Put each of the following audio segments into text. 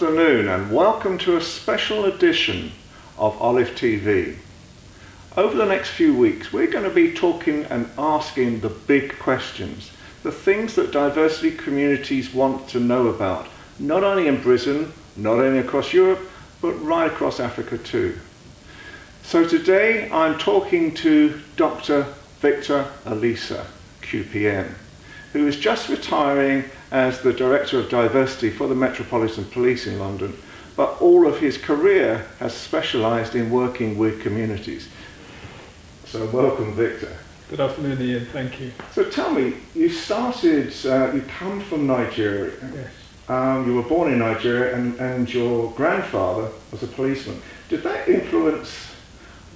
afternoon and welcome to a special edition of Olive TV. Over the next few weeks we're going to be talking and asking the big questions, the things that diversity communities want to know about, not only in Britain, not only across Europe, but right across Africa too. So today I'm talking to Dr. Victor Olisa, QPM, who is just retiring as the Director of Diversity for the Metropolitan Police in London, but all of his career has specialised in working with communities. So welcome, Victor. Good afternoon, Ian. Thank you. So tell me, you come from Nigeria. Yes. You were born in Nigeria and your grandfather was a policeman. Did that influence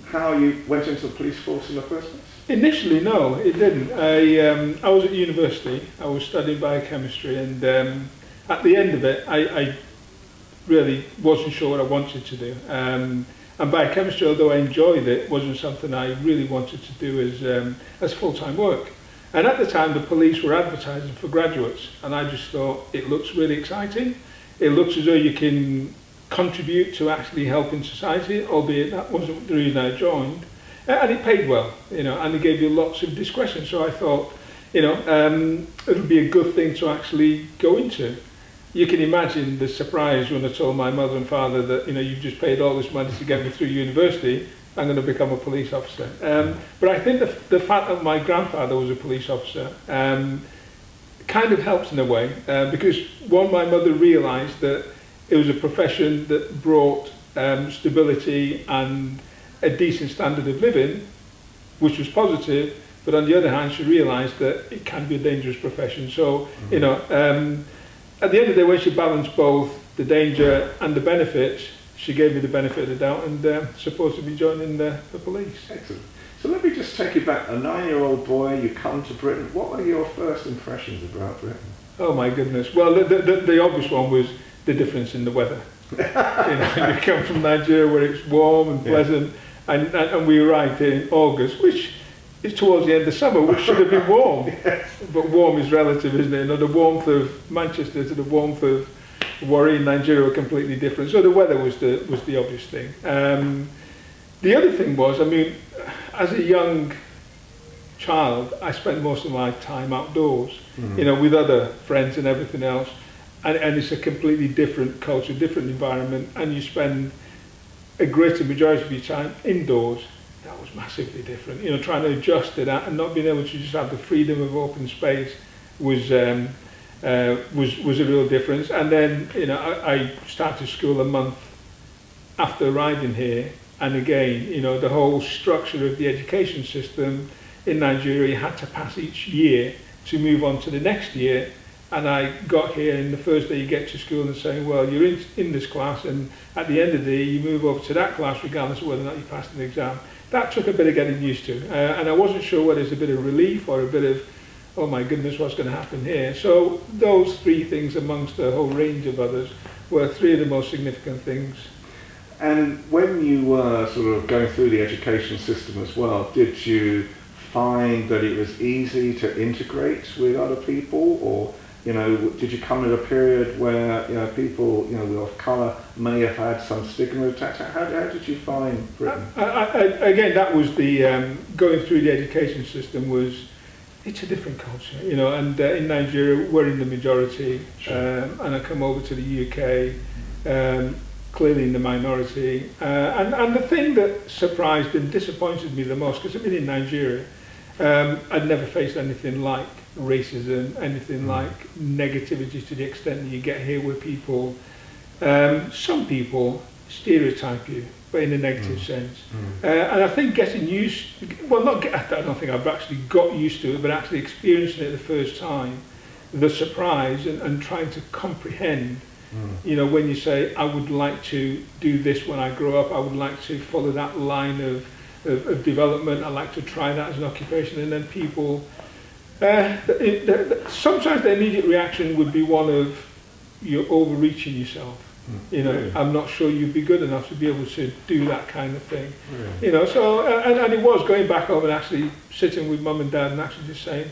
how you went into the police force in the first place? Initially, no, it didn't. I was at university. I was studying biochemistry, and at the end of it, I really wasn't sure what I wanted to do. And biochemistry, although I enjoyed it, wasn't something I really wanted to do as full-time work. And at the time, the police were advertising for graduates, and I just thought it looks really exciting. It looks as though you can contribute to actually helping society, albeit that wasn't the reason I joined. And it paid well, and it gave you lots of discretion. So I thought, it would be a good thing to actually go into. You can imagine the surprise when I told my mother and father that, you've just paid all this money to get me through university, I'm going to become a police officer. But I think the fact that my grandfather was a police officer kind of helps in a way, because my mother realised that it was a profession that brought stability and a decent standard of living, which was positive, but on the other hand she realised that it can be a dangerous profession. So, at the end of the day, when she balanced both the danger and the benefits, she gave me the benefit of the doubt and supposed me joining the police. Excellent. So let me just take you back. A 9-year-old boy, you come to Britain. What were your first impressions about Britain? Oh my goodness. Well, the obvious one was the difference in the weather. You come from Nigeria where it's warm and pleasant, and we arrived here in August, which is towards the end of summer, which should have been warm. Yes. But warm is relative, isn't it? The warmth of Manchester to the warmth of Warri in Nigeria were completely different. So the weather was the obvious thing. The other thing was, as a young child, I spent most of my time outdoors, with other friends and everything else. And it's a completely different culture, different environment, and you spend a greater majority of your time indoors. That was massively different. Trying to adjust to that and not being able to just have the freedom of open space was a real difference. And then, I started school a month after arriving here, and again, the whole structure of the education system in Nigeria, you had to pass each year to move on to the next year. And I got here, and the first day you get to school and saying, well, you're in this class, and at the end of the day you move over to that class regardless of whether or not you passed an exam. That took a bit of getting used to, and I wasn't sure whether it's a bit of relief or a bit of, oh my goodness, what's going to happen here. So those three things, amongst a whole range of others, were three of the most significant things. And when you were sort of going through the education system as well, did you find that it was easy to integrate with other people, or did you come at a period where people of colour may have had some stigma attached? How did you find Britain? Again, that was the going through the education system it's a different culture, and in Nigeria we're in the majority, sure. And I come over to the UK, clearly in the minority, and the thing that surprised and disappointed me the most, because I've been in Nigeria, I'd never faced anything like racism, anything like negativity to the extent that you get here, where people, some people stereotype you, but in a negative sense. And I think getting used, I don't think I've actually got used to it, but actually experiencing it the first time, the surprise and trying to comprehend, when you say, I would like to do this when I grow up, I would like to follow that line of development, I'd like to try that as an occupation, and then people, sometimes the immediate reaction would be one of, you're overreaching yourself. Really? I'm not sure you'd be good enough to be able to do that kind of thing. Really? So and it was going back home and actually sitting with mum and dad and actually just saying,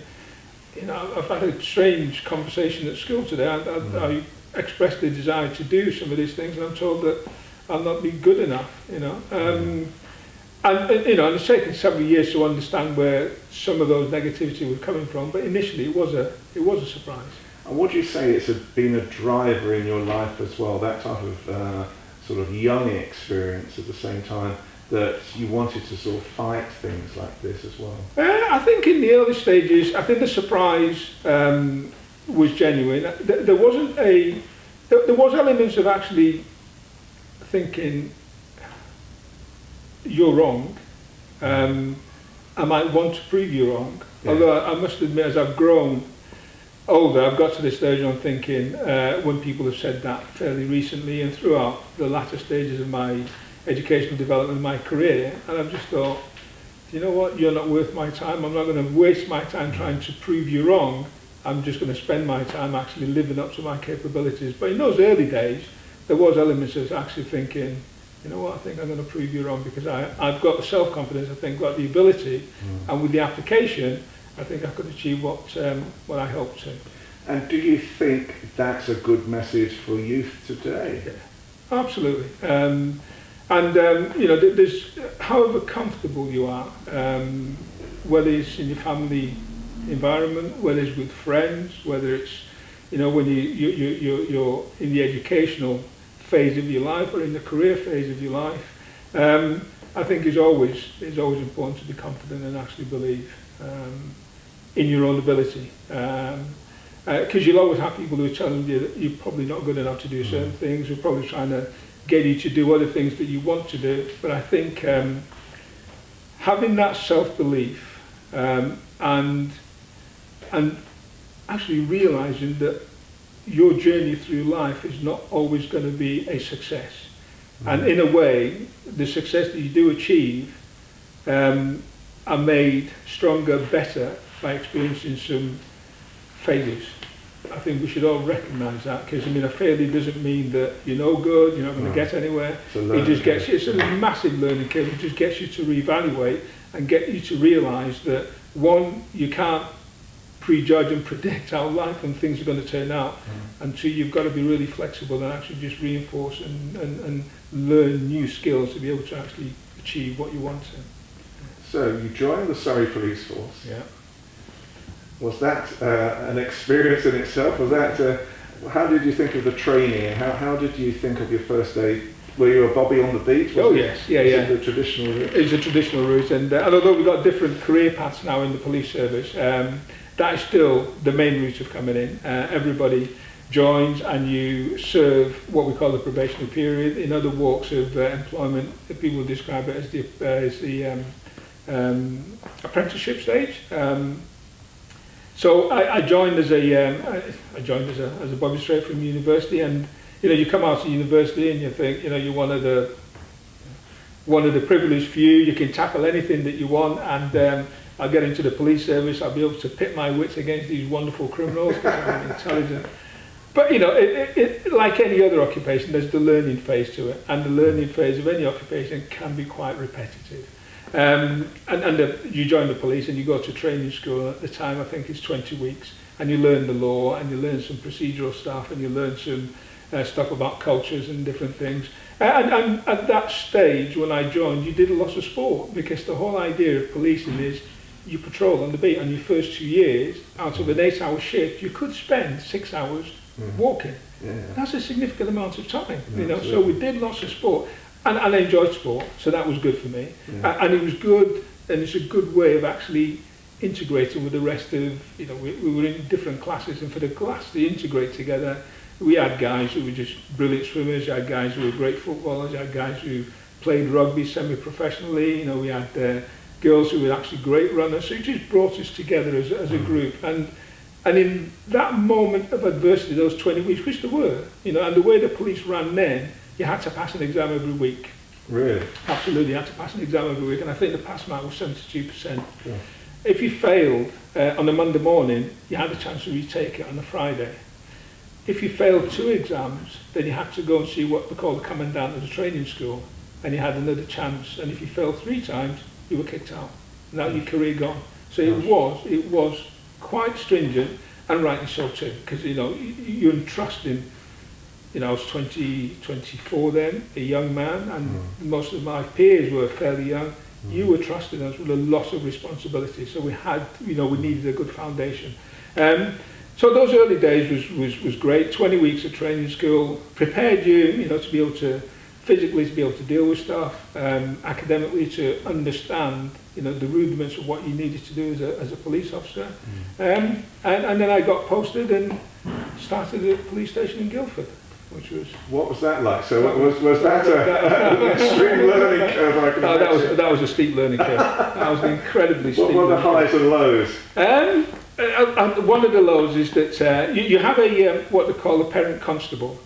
I've had a strange conversation at school today. expressed the desire to do some of these things, and I'm told that I'll not be good enough, you know. And you know, and it's taken several years to understand where some of those negativity was coming from. But initially, it was a surprise. And would you say it's been a driver in your life as well? That type of sort of young experience at the same time, that you wanted to sort of fight things like this as well? I think in the early stages, I think the surprise was genuine. There wasn't there was elements of actually thinking, you're wrong. I might want to prove you wrong. Yeah. Although I must admit, as I've grown older, I've got to this stage where I'm thinking, when people have said that fairly recently and throughout the latter stages of my educational development, my career, and I've just thought, you know what, you're not worth my time. I'm not going to waste my time trying to prove you wrong. I'm just going to spend my time actually living up to my capabilities. But in those early days, there was elements of actually thinking, you know what, I think I'm going to prove you wrong, because I've got the self-confidence, I think, got the ability, and with the application, I think I could achieve what I hoped to. And do you think that's a good message for youth today? Yeah, absolutely. You know, there's, however comfortable you are, whether it's in your family environment, whether it's with friends, whether it's, you know, when you're in the educational phase of your life or in the career phase of your life, I think it's always important to be confident and actually believe in your own ability. Because you'll always have people who are telling you that you're probably not good enough to do certain things, who are probably trying to get you to do other things that you want to do. But I think having that self-belief and actually realising that your journey through life is not always going to be a success. And in a way, the success that you do achieve are made stronger, better by experiencing some failures. I think we should all recognise that, because I mean, a failure doesn't mean that you're no good, you're not going to get anywhere. It just gets you, it's a massive learning curve. It just gets you to reevaluate and get you to realise that, one, you can't prejudge and predict how life and things are going to turn out, and two, you've got to be really flexible and actually just reinforce and learn new skills to be able to actually achieve what you want to. So you joined the Surrey Police Force. Yeah. Was that an experience in itself? Was that how did you think of the training, and how did you think of your first day? Were you a bobby on the beat? Yes, yeah. Was it the traditional route? It's a traditional route, and although we've got different career paths now in the police service, that is still the main route of coming in. Everybody joins and you serve what we call the probationary period. In other walks of employment, people describe it as the apprenticeship stage. So I joined as a bobby straight from university, and you know, you come out of university and you think, you know, you're one of the privileged few. You can tackle anything that you want, and I'll get into the police service. I'll be able to pit my wits against these wonderful criminals because I'm intelligent. But you know, it like any other occupation, there's the learning phase to it, and the learning phase of any occupation can be quite repetitive. You join the police and you go to training school. At the time, I think it's 20 weeks, and you learn the law, and you learn some procedural stuff, and you learn some stuff about cultures and different things. And at that stage, when I joined, you did a lot of sport, because the whole idea of policing is you patrol on the beat. On your first 2 years, out of an 8-hour shift, you could spend 6 hours walking. Yeah. That's a significant amount of time, you know. So we did lots of sport. And I enjoyed sport, so that was good for me. Yeah. And it was good, and it's a good way of actually integrating with the rest of, you know, we were in different classes, and for the class to integrate together, we had guys who were just brilliant swimmers, you had guys who were great footballers, you had guys who played rugby semi-professionally, you know, we had girls who were actually great runners, so it just brought us together as a group. And in that moment of adversity, those 20 weeks, which there were, you know, and the way the police ran then, you had to pass an exam every week. Really? Absolutely, you had to pass an exam every week, and I think the pass mark was 72%. Yeah. If you failed on a Monday morning, you had a chance to retake it on a Friday. If you failed 2 exams, then you had to go and see what they call the commandant of the training school, and you had another chance. And if you failed 3 times, you were kicked out. Now your career gone. So it was quite stringent, and rightly so too, because you know you're entrusting I was 24 then, a young man, and most of my peers were fairly young. You were trusting us with a lot of responsibility, so we had, we needed a good foundation. So those early days was great. 20 weeks of training school prepared you, to be able to physically to be able to deal with stuff, academically to understand, the rudiments of what you needed to do as a police officer. And then I got posted and started at the police station in Guildford, which was... What was that like? So was that an extreme learning curve? I can imagine? That was a steep learning curve. That was an incredibly steep What were the highs and lows? And one of the lows is that you have what they call a parent constable.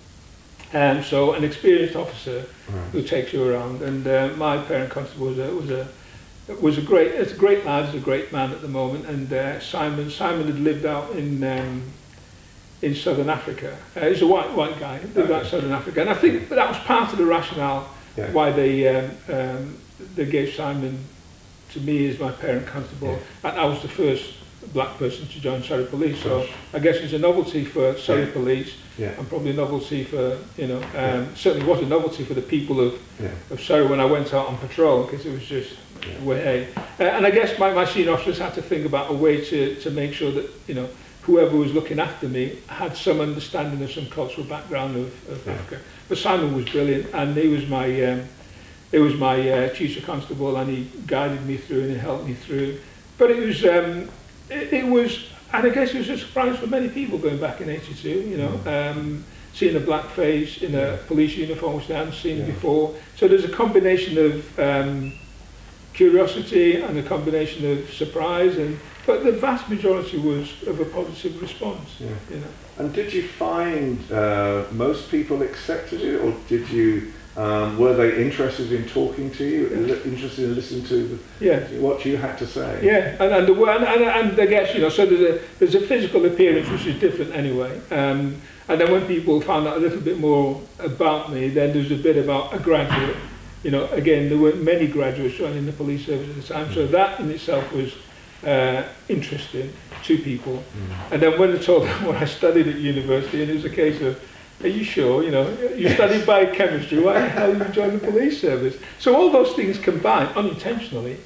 So an experienced officer who takes you around, and my parent constable was a great lad, he's a great man at the moment, and Simon had lived out in Southern Africa. He's a white guy, lived out in Southern Africa, and I think that was part of the rationale why they gave Simon to me as my parent constable, and I was the first black person to join Surrey Police, so I guess it's a novelty for Surrey Police, and probably a novelty for, certainly was a novelty for the people of Surrey when I went out on patrol, because it was just way. And I guess my senior officers had to think about a way to make sure that, whoever was looking after me had some understanding of some cultural background of Africa. But Simon was brilliant, and he was my chief constable, and he guided me through and he helped me through. But it was, and I guess it was a surprise for many people going back in '82, seeing a black face in a police uniform, which they hadn't seen before. So there's a combination of curiosity and a combination of surprise, but the vast majority was of a positive response. And did you find most people accepted it, or did you? Were they interested in talking to you, interested in listening to what you had to say? And I guess, so there's a physical appearance which is different anyway. And then when people found out a little bit more about me, then there's a bit about a graduate. Again, there weren't many graduates joining the police service at the time, so that in itself was interesting to people. And then when they told them what I studied at university, and it was a case of, are you sure? You studied biochemistry, why the hell did you join the police service? So all those things combined, unintentionally,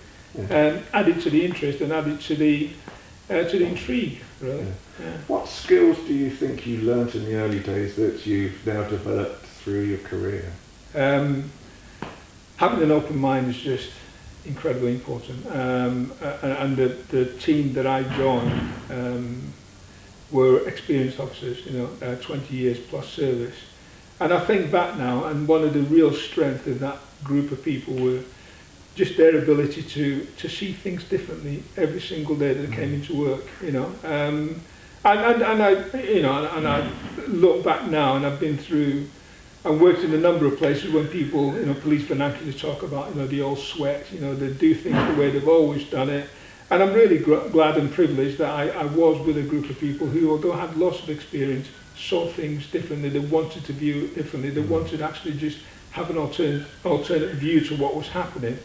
added to the interest and added to the intrigue, really. What skills do you think you learnt in the early days that you've now developed through your career? Having an open mind is just incredibly important. And the team that I joined were experienced officers, 20 years plus service. And I think back now, and one of the real strengths of that group of people were just their ability to see things differently every single day that they came into work, And I look back now, and I've been through and worked in a number of places when people, police vernacular talk about, the old sweat, they do things the way they've always done it. And I'm really glad and privileged that I was with a group of people who, although had lots of experience, saw things differently. They wanted to view it differently. They wanted to actually just have an alternate view to what was happening,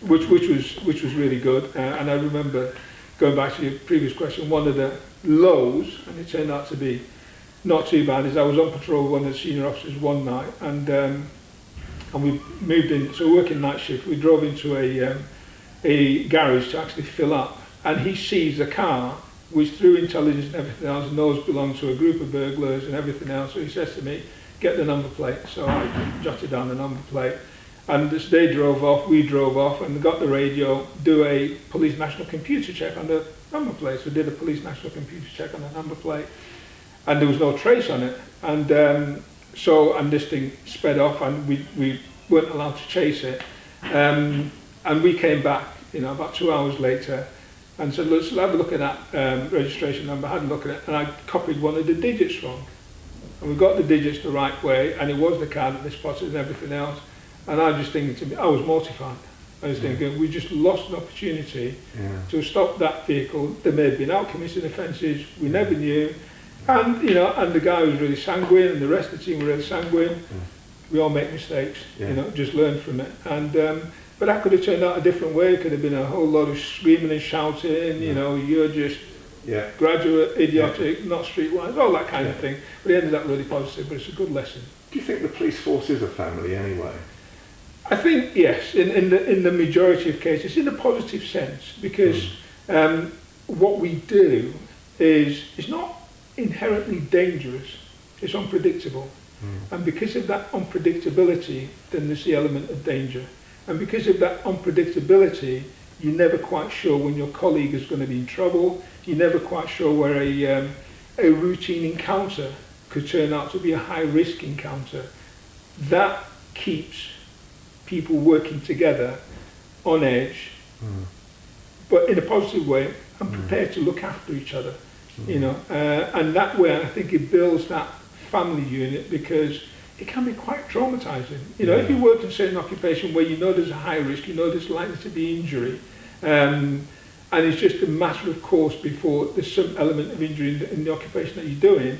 which was really good. And I remember, going back to your previous question, one of the lows, and it turned out to be not too bad, is I was on patrol with one of the senior officers one night, and we moved in. So working night shift, we drove into a garage to actually fill up, and he sees a car which, through intelligence and everything else, knows belongs to a group of burglars and everything else. So he says to me, get the number plate. So I jotted down the number plate, and as they drove off, we drove off and got the radio, do a police national computer check on the number plate. So we did a police national computer check on the number plate, and there was no trace on it. And and this thing sped off, and we weren't allowed to chase it. And we came back, about 2 hours later, and said, let's have a look at that registration number. I had a look at it, and I copied one of the digits wrong. And we got the digits the right way, and it was the car that they spotted and everything else. And I was just thinking I was mortified. I was thinking, we just lost an opportunity to stop that vehicle. They may have been out committing offences, we never knew. And, and the guy was really sanguine, and the rest of the team were really sanguine. We all make mistakes, just learn from it. And but that could have turned out a different way. It could have been a whole lot of screaming and shouting, you're just Yeah. graduate, idiotic, not streetwise, all that kind of thing. But it ended up really positive, but it's a good lesson. Do you think the police force is a family anyway? I think yes, in the majority of cases, in a positive sense, because what we do is not inherently dangerous. It's unpredictable, and because of that unpredictability, then there's the element of danger. And because of that unpredictability, you're never quite sure when your colleague is going to be in trouble. You're never quite sure where a routine encounter could turn out to be a high-risk encounter. That keeps people working together on edge, but in a positive way, and prepared to look after each other. You know, and that way, I think it builds that family unit, because it can be quite traumatizing. You know, if you work in a certain occupation where you know there's a high risk, you know there's likely to be injury, and it's just a matter of course before there's some element of injury in the occupation that you're doing,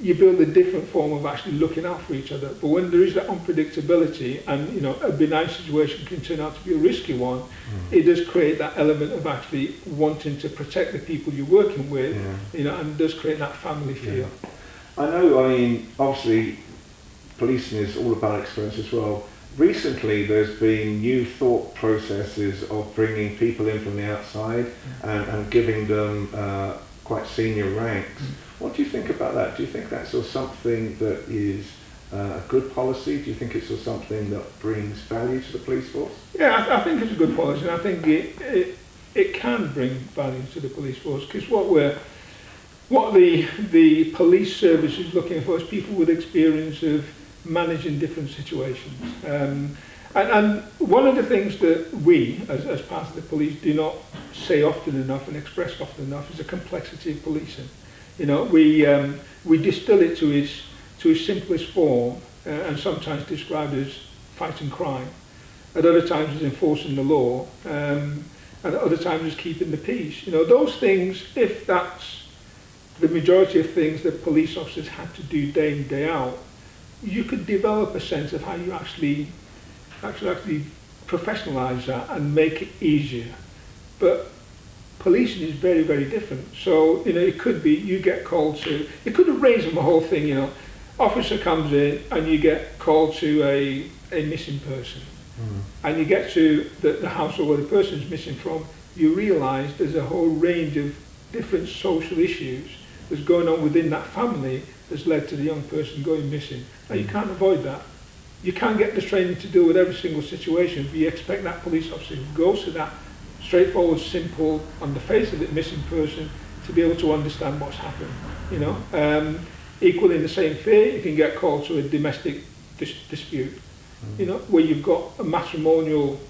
you build a different form of actually looking out for each other. But when there is that unpredictability, and you know, a benign situation can turn out to be a risky one, it does create that element of actually wanting to protect the people you're working with, you know, and does create that family feel. I know, I mean, obviously policing is all about experience as well. Recently there's been new thought processes of bringing people in from the outside and giving them quite senior ranks. What do you think about that? Do you think that's sort of something that is a good policy? Do you think it's sort of something that brings value to the police force? Yeah, I think it's a good policy, and I think it can bring value to the police force, because what the police service is looking for is people with experience of managing different situations. And one of the things that we, as part of the police, do not say often enough and express often enough is the complexity of policing. You know, we distill it to its simplest form, and sometimes described as fighting crime. At other times as enforcing the law, and at other times as keeping the peace. You know, those things, if that's the majority of things that police officers had to do day in, day out, you could develop a sense of how you actually professionalise that and make it easier. But policing is very, very different. So, you know, it could be you get called to, it could range from the whole thing, you know, officer comes in and you get called to a missing person. And you get to the household where the person is missing from, you realise there's a whole range of different social issues that's going on within that family that's led to the young person going missing. And you can't avoid that. You can't get the training to deal with every single situation, but you expect that police officer who goes to that straightforward, simple, on the face of it, missing person to be able to understand what's happened. You know, equally in the same fear, you can get called to a domestic dispute. You know, where you've got a matrimonial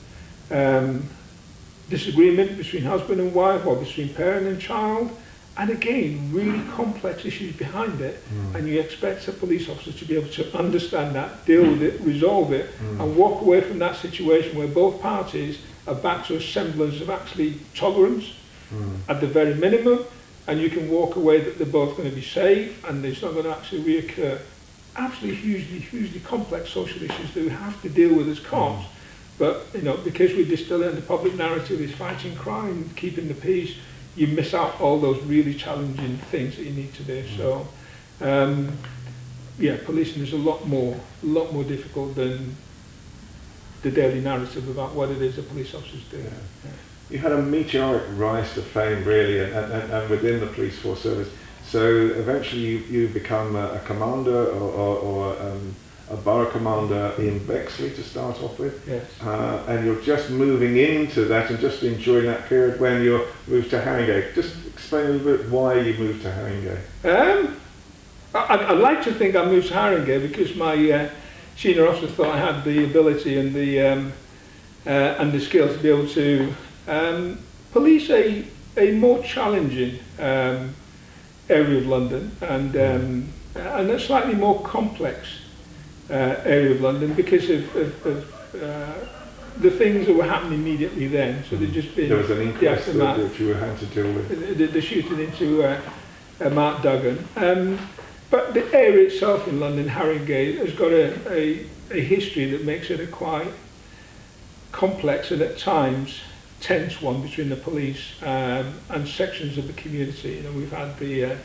disagreement between husband and wife, or between parent and child, and again, really complex issues behind it, and you expect a police officer to be able to understand that, deal with it, resolve it, and walk away from that situation where both parties are back to a semblance of actually tolerance at the very minimum, and you can walk away that they're both going to be safe and it's not going to actually reoccur. Absolutely hugely complex social issues that we have to deal with as cops. But, you know, because we distill it in the public narrative is fighting crime, keeping the peace, you miss out all those really challenging things that you need to do. So, yeah, policing is a lot more difficult than the daily narrative about what it is that police officers do. Yeah. You had a meteoric rise to fame, really, and within the police force service. So eventually you become a commander or a borough commander in Bexley to start off with. Yes. And you're just moving into that and just enjoying that period when you're moved to Haringey. Just explain a little bit why you moved to Haringey. I'd like to think I moved to Haringey because my senior officer thought I had the ability and the skills to be able to police a more challenging area of London and a slightly more complex area of London because of the things that were happening immediately then. So there'd just been there was an inquest that you had to deal with. The shooting into Mark Duggan. But the area itself in London, Haringey, has got a history that makes it a quite complex and at times tense one between the police and sections of the community. You know, we've had the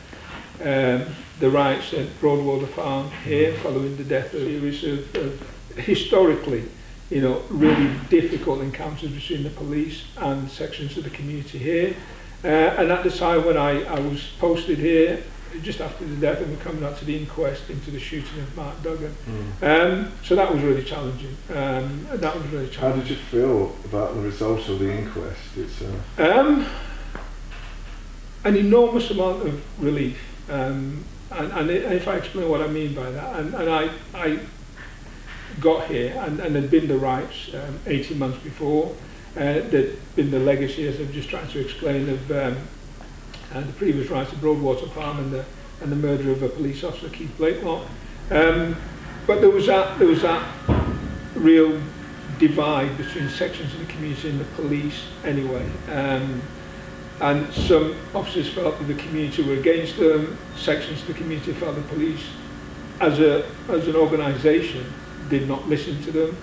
riots at Broadwater Farm here following the death of a series of historically, you know, really difficult encounters between the police and sections of the community here. And at the time when I was posted here, just after the death, and we're coming out to the inquest into the shooting of Mark Duggan. So that was really challenging. How did you feel about the result of the inquest? It's an enormous amount of relief. And if I explain what I mean by that, and I got here, and there'd been the riots 18 months before. There'd been the legacy, as I've just tried to explain, of the previous riots at Broadwater Farm and the murder of a police officer, Keith Blakelock. But there was that real divide between sections of the community and the police anyway. And some officers felt that the community were against them, sections of the community felt the police, as an organisation, did not listen to them,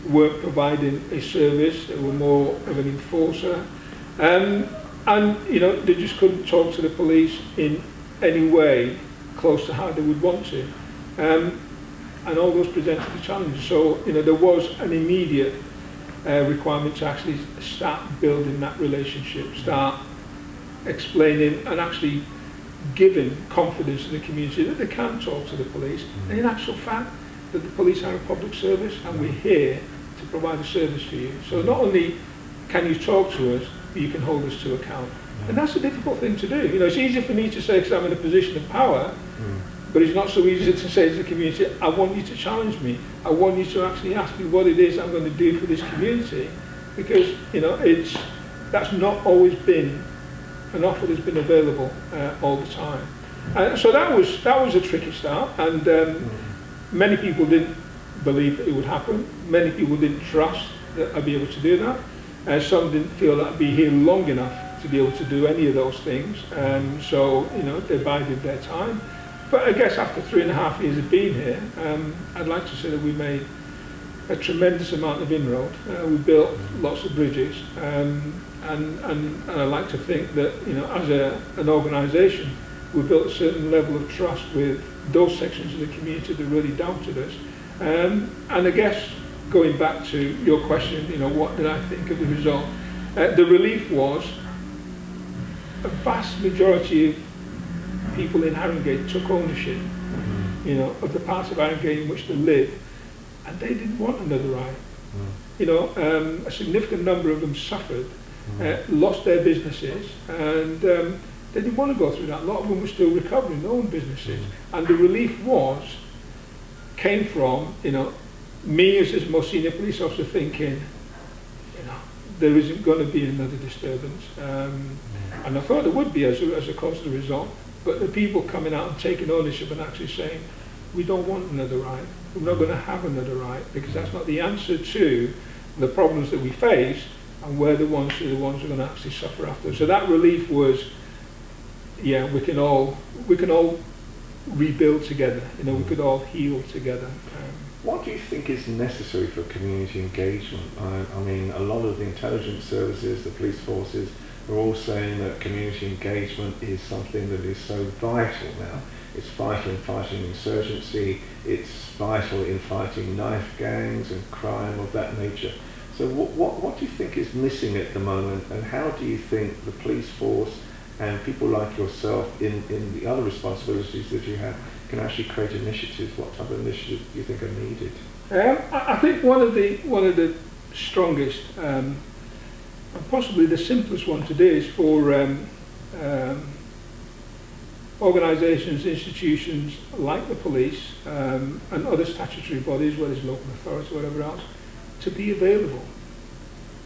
weren't providing a service, they were more of an enforcer. And you know, they just couldn't talk to the police in any way close to how they would want to. And all those presented a challenge. So, you know, there was an immediate requirement to actually start building that relationship, start explaining and actually giving confidence to the community that they can talk to the police. And in actual fact, that the police are a public service and we're here to provide a service for you. So not only can you talk to us, but you can hold us to account. And that's a difficult thing to do. You know, it's easy for me to say because I'm in a position of power, but it's not so easy to say to the community, I want you to challenge me. I want you to actually ask me what it is I'm going to do for this community. Because, you know, that's not always been an offer that's been available all the time. So that was a tricky start, and many people didn't believe that it would happen. Many people didn't trust that I'd be able to do that. Some didn't feel that I'd be here long enough to be able to do any of those things. So, you know, they bided their time. But I guess after 3.5 years of being here, I'd like to say that we made a tremendous amount of inroad. We built lots of bridges. And I like to think that, you know, as an organisation, we built a certain level of trust with those sections of the community that really doubted us. And I guess, going back to your question, you know, what did I think of the result? The relief was a vast majority of people in Haringey took ownership, you know, of the parts of Haringey in which they live, and they didn't want another riot. You know, a significant number of them suffered, lost their businesses, and they didn't want to go through that. A lot of them were still recovering their own businesses, and the relief came from, you know, me as his most senior police officer thinking, you know, there isn't going to be another disturbance, and I thought there would be as a cause of the result. But the people coming out and taking ownership and actually saying, we don't want another riot. We're not going to have another riot because that's not the answer to the problems that we face, and we're the ones who are going to actually suffer after. So that relief was, yeah, we can all rebuild together. You know, we could all heal together. What do you think is necessary for community engagement? I mean, a lot of the intelligence services, the police forces, are all saying that community engagement is something that is so vital now. It's vital in fighting insurgency, it's vital in fighting knife gangs and crime of that nature. So what do you think is missing at the moment, and how do you think the police force and people like yourself in the other responsibilities that you have can actually create initiatives? What type of initiatives do you think are needed? I think one of the strongest, and possibly the simplest one to do, is for organisations, institutions like the police and other statutory bodies, whether it's local authority, whatever else, to be available.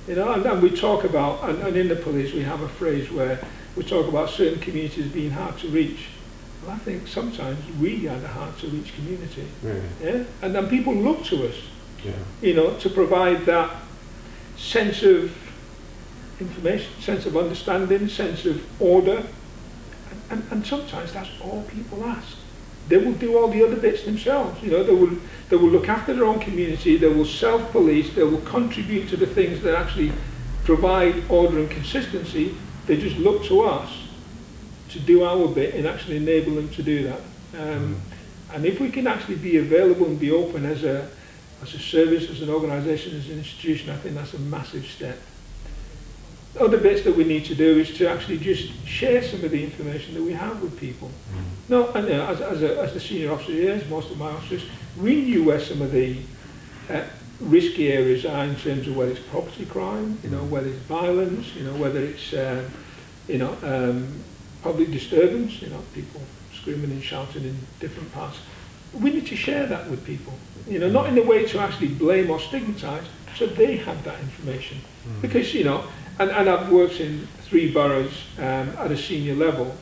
You know, and we talk about, and in the police we have a phrase where we talk about certain communities being hard to reach. Well, I think sometimes we are the hard to reach community. Really? Yeah? And then people look to us, Yeah. you know, to provide that sense of information, sense of understanding, sense of order. And sometimes that's all people ask. They will do all the other bits themselves. You know, they will look after their own community, they will self-police, they will contribute to the things that actually provide order and consistency. They just look to us to do our bit and actually enable them to do that. And if we can actually be available and be open as a service, as an organisation, as an institution, I think that's a massive step. Other bits that we need to do is to actually just share some of the information that we have with people. No, and as the senior officer here, as most of my officers, we knew where some of the risky areas are in terms of whether it's property crime, whether it's violence, whether it's public disturbance, people screaming and shouting in different parts. We need to share that with people, not in a way to actually blame or stigmatise, so they have that information. Because, and I've worked in 3 boroughs at a senior level.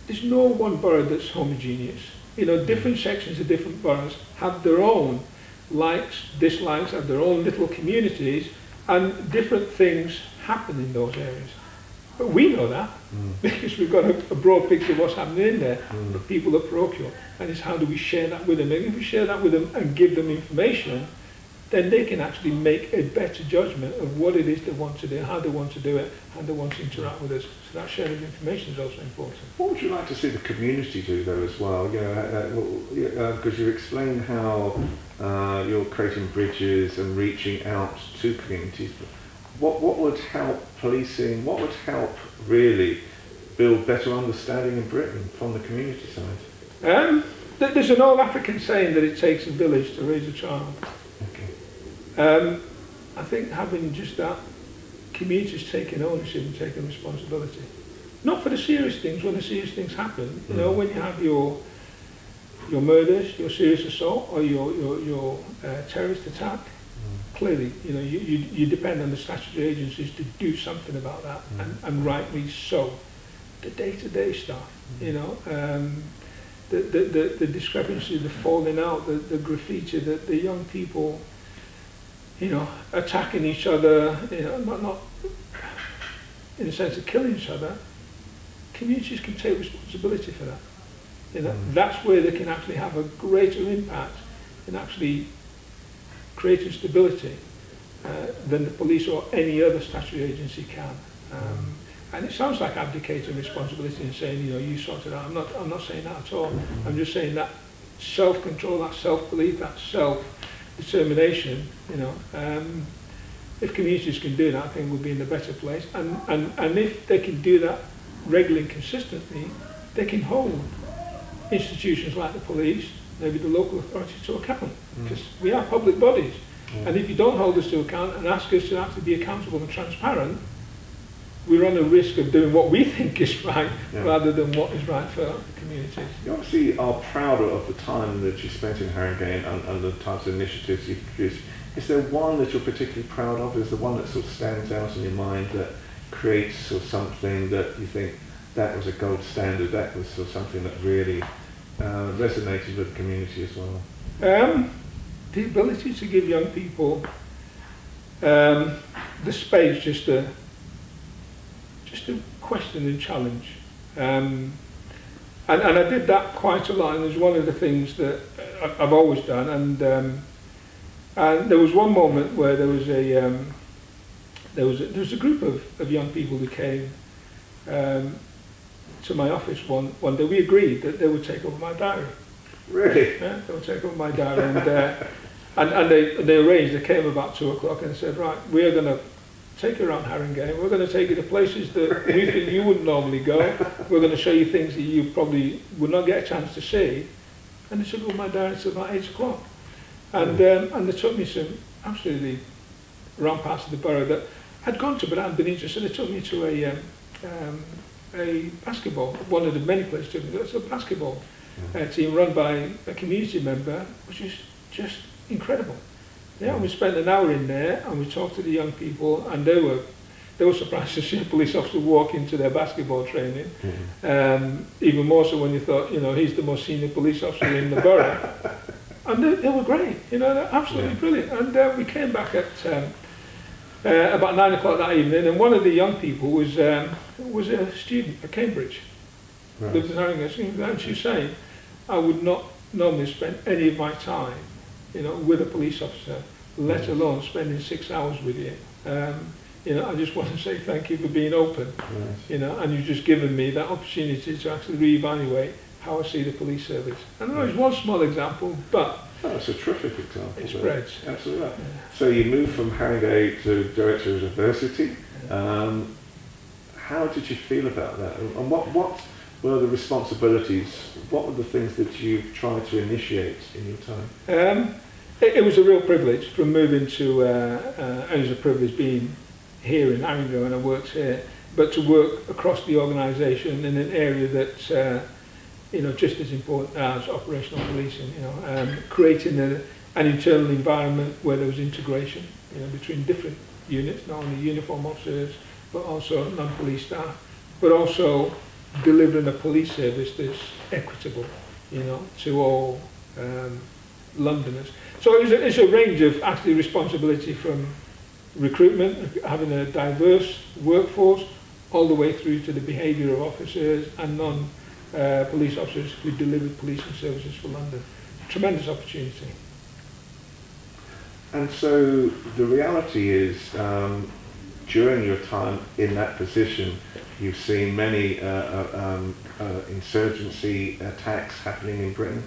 There's no one borough that's homogeneous. Different sections of different boroughs have their own likes, dislikes, have their own little communities, and different things happen in those areas. But we know that because we've got a broad picture of what's happening in there. The people are parochial, and it's how do we share that with them? And if we share that with them and give them information, then they can actually make a better judgment of what it is they want to do, how they want to do it, how they want to interact with us. So that sharing of information is also important. What would you like to see the community do though as well? Because you explained how you're creating bridges and reaching out to communities. What would help policing, what would help really build better understanding in Britain from the community side? There's an old African saying that it takes a village to raise a child. I think having just that, communities taking ownership and taking responsibility. Not for the serious things, when the serious things happen. When you have your murders, your serious assault, or your terrorist attack, clearly, you depend on the statutory agencies to do something about that, and rightly so. The day-to-day stuff, the discrepancy, the falling out, the graffiti, the young people, attacking each other, not in the sense of killing each other. Communities can take responsibility for that. That's where they can actually have a greater impact in actually creating stability than the police or any other statutory agency can. And it sounds like abdicating responsibility and saying, you sort it out. I'm not saying that at all. I'm just saying that self-control, that self-belief, that self-determination, if communities can do that, I think we'll be in a better place. And if they can do that regularly and consistently, they can hold institutions like the police, maybe the local authorities to account, because we are public bodies. And if you don't hold us to account and ask us to actually be accountable and transparent, we run a risk of doing what we think is right rather than what is right for the community. You obviously are proud of the time that you spent in Haringey and the types of initiatives you've produced. Is there one that you're particularly proud of? Is there one that sort of stands out in your mind that creates sort of something that you think that was a gold standard, that was sort of something that really resonated with the community as well? The ability to give young people the space just to question and challenge. And I did that quite a lot, and it was one of the things that I've always done. And there was one moment where there was a group of young people who came to my office one day. We agreed that they would take over my diary. Really? Yeah, they would take over my diary, and they arranged. They came about 2:00 and they said, right, we are going to take you around Haringey. We're going to take you to places that we think you wouldn't normally go. We're going to show you things that you probably would not get a chance to see. And they took over my diary until about 8:00. And they took me some absolutely wrong parts of the borough that I'd gone to but I hadn't been interested. They took me to a basketball, one of the many places took me. It's a basketball team run by a community member, which is just incredible. Yeah, we spent an hour in there and we talked to the young people, and they were surprised to see a police officer walk into their basketball training. Even more so when you thought, he's the most senior police officer in the borough. And they were great, they're absolutely brilliant. And we came back at about 9:00 that evening, and one of the young people was a student at Cambridge, lived in Haringey, and she was saying, I would not normally spend any of my time with a police officer, let alone spending 6 hours with you. You know, I just want to say thank you for being open. Yes. You know, and you've just given me that opportunity to actually reevaluate how I see the police service. And I know it's one small example, but That's a terrific example. it spreads. Absolutely. So you moved from Harringay to Director of Diversity. How did you feel about that? And what were the responsibilities? What were the things that you've tried to initiate in your time? It was a real privilege from moving to, and it was a privilege being here in Harringay and I worked here, but to work across the organisation in an area that's you know, just as important as operational policing, you know, creating an internal environment where there was integration, you know, between different units, not only uniform officers, but also non-police staff, but also delivering a police service that's equitable, you know, to all Londoners. So it's a range of actually responsibility from recruitment, having a diverse workforce, all the way through to the behaviour of officers and non-police officers who deliver policing services for London. Tremendous opportunity. And so the reality is, during your time in that position, you've seen many insurgency attacks happening in Britain.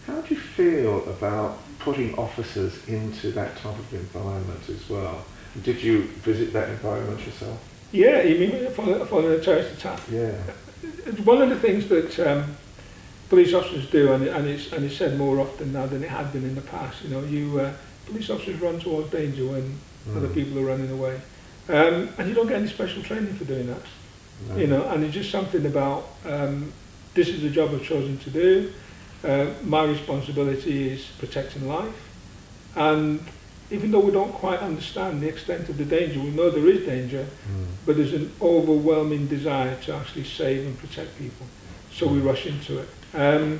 How do you feel about putting officers into that type of environment as well? Did you visit that environment yourself? Yeah, you mean for the terrorist attack? Yeah. It's one of the things that police officers do, and it's said more often now than it had been in the past. You know, police officers run towards danger when other people are running away, and you don't get any special training for doing that. No. You know, and it's just something about this is the job I've chosen to do. My responsibility is protecting life, and even though we don't quite understand the extent of the danger, we know there is danger, but there's an overwhelming desire to actually save and protect people. So we rush into it.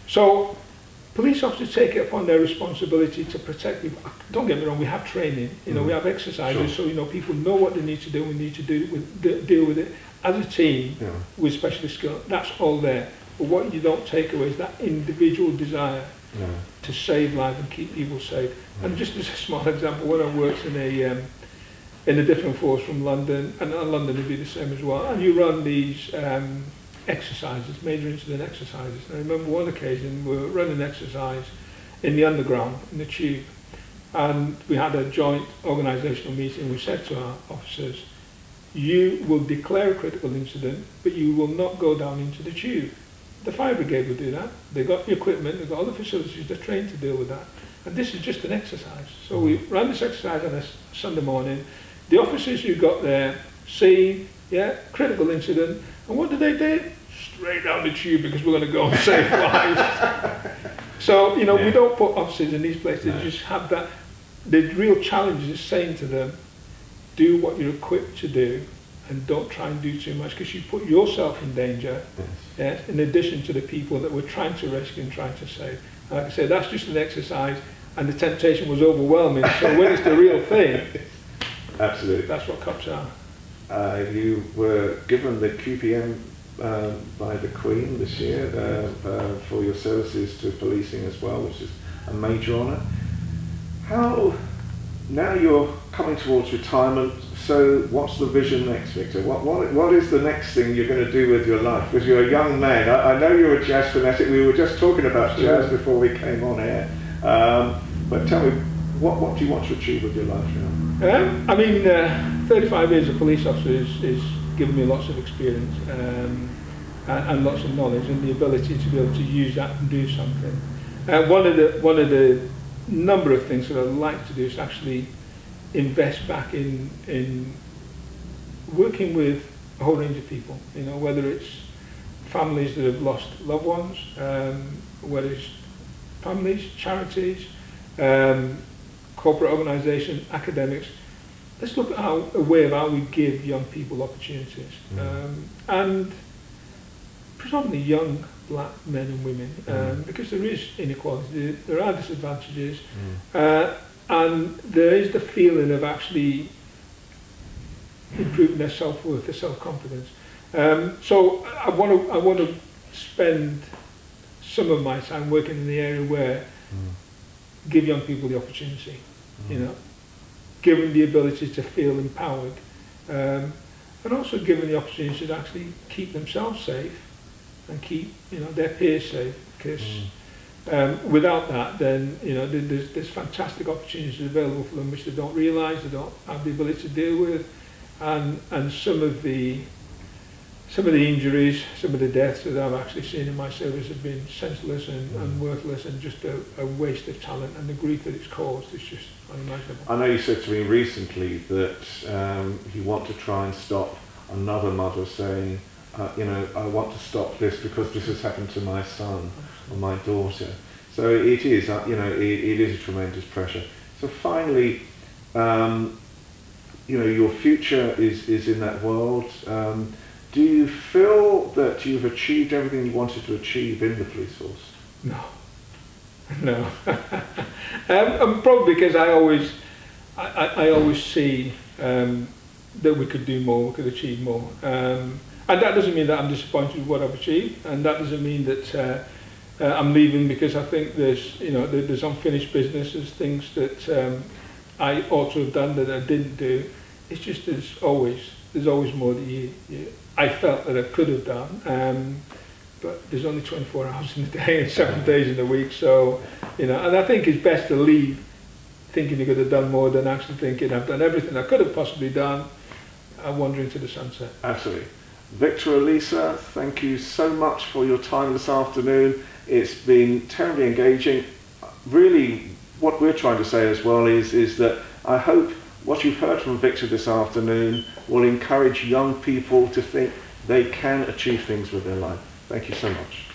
So police officers take it upon their responsibility to protect people. Don't get me wrong, we have training, you know, we have exercises, sure. So you know people know what they need to do. We need to deal with it as a team with specialist skill. That's all there. But what you don't take away is that individual desire to save life and keep people safe. And just as a small example, when I worked in a different force from London, and London would be the same as well, and you run these exercises, major incident exercises. And I remember one occasion we were running an exercise in the underground, in the tube, and we had a joint organisational meeting. We said to our officers, you will declare a critical incident, but you will not go down into the tube. The fire brigade will do that. They've got the equipment, they've got all the facilities, they're trained to deal with that. And this is just an exercise. So we ran this exercise on a Sunday morning. The officers who got there, see, critical incident, and what did they do? Straight down the tube because we're going to go and save lives. So, you know, we don't put officers in these places, just have that. The real challenge is saying to them, do what you're equipped to do, and don't try and do too much because you put yourself in danger, in addition to the people that we're trying to rescue and trying to save. And like I said, that's just an exercise, and the temptation was overwhelming. So when it's the real thing, absolutely, that's what cops are. You were given the QPM by the Queen this year for your services to policing as well, which is a major honour. How, now you're coming towards retirement, so what's the vision next, Victor? What is the next thing you're going to do with your life? Because you're a young man. I know you're a jazz fanatic. We were just talking about jazz before we came on air. But tell me, what do you want to achieve with your life now? I mean, 35 years of police officer is given me lots of experience and lots of knowledge and the ability to be able to use that and do something. One of the number of things that I'd like to do is actually invest back in working with a whole range of people, you know, whether it's families that have lost loved ones, whether it's families, charities, corporate organisations, academics. Let's look at a way of how we give young people opportunities, and predominantly young black men and women, because there is inequality, there are disadvantages, and there is the feeling of actually improving their self-worth, their self-confidence. So I want to spend some of my time working in the area where give young people the opportunity, you know. given the ability to feel empowered, and also given the opportunity to actually keep themselves safe and keep their peers safe. Because without that, then there's fantastic opportunities available for them which they don't realise, they don't have the ability to deal with, and some of the injuries, some of the deaths that I've actually seen in my service have been senseless and worthless, and just a waste of talent, and the grief that it's caused is just unimaginable. I know you said to me recently that you want to try and stop another mother saying, I want to stop this because this has happened to my son or my daughter. So it is, it is a tremendous pressure. So finally, your future is in that world. Do you feel that you've achieved everything you wanted to achieve in the police force? No. Probably because I always see that we could do more, we could achieve more. And that doesn't mean that I'm disappointed with what I've achieved, and that doesn't mean that I'm leaving because I think there's unfinished business, there's things that I ought to have done that I didn't do. It's just there's always more that I felt that I could have done, but there's only 24 hours in the day and 7 days in the week, so and I think it's best to leave thinking you could have done more than actually thinking I've done everything I could have possibly done. I'm wandering to the sunset. Absolutely. Victor, Olisa, thank you so much for your time this afternoon. It's been terribly engaging. Really, what we're trying to say as well is that I hope what you've heard from Victor this afternoon will encourage young people to think they can achieve things with their life. Thank you so much.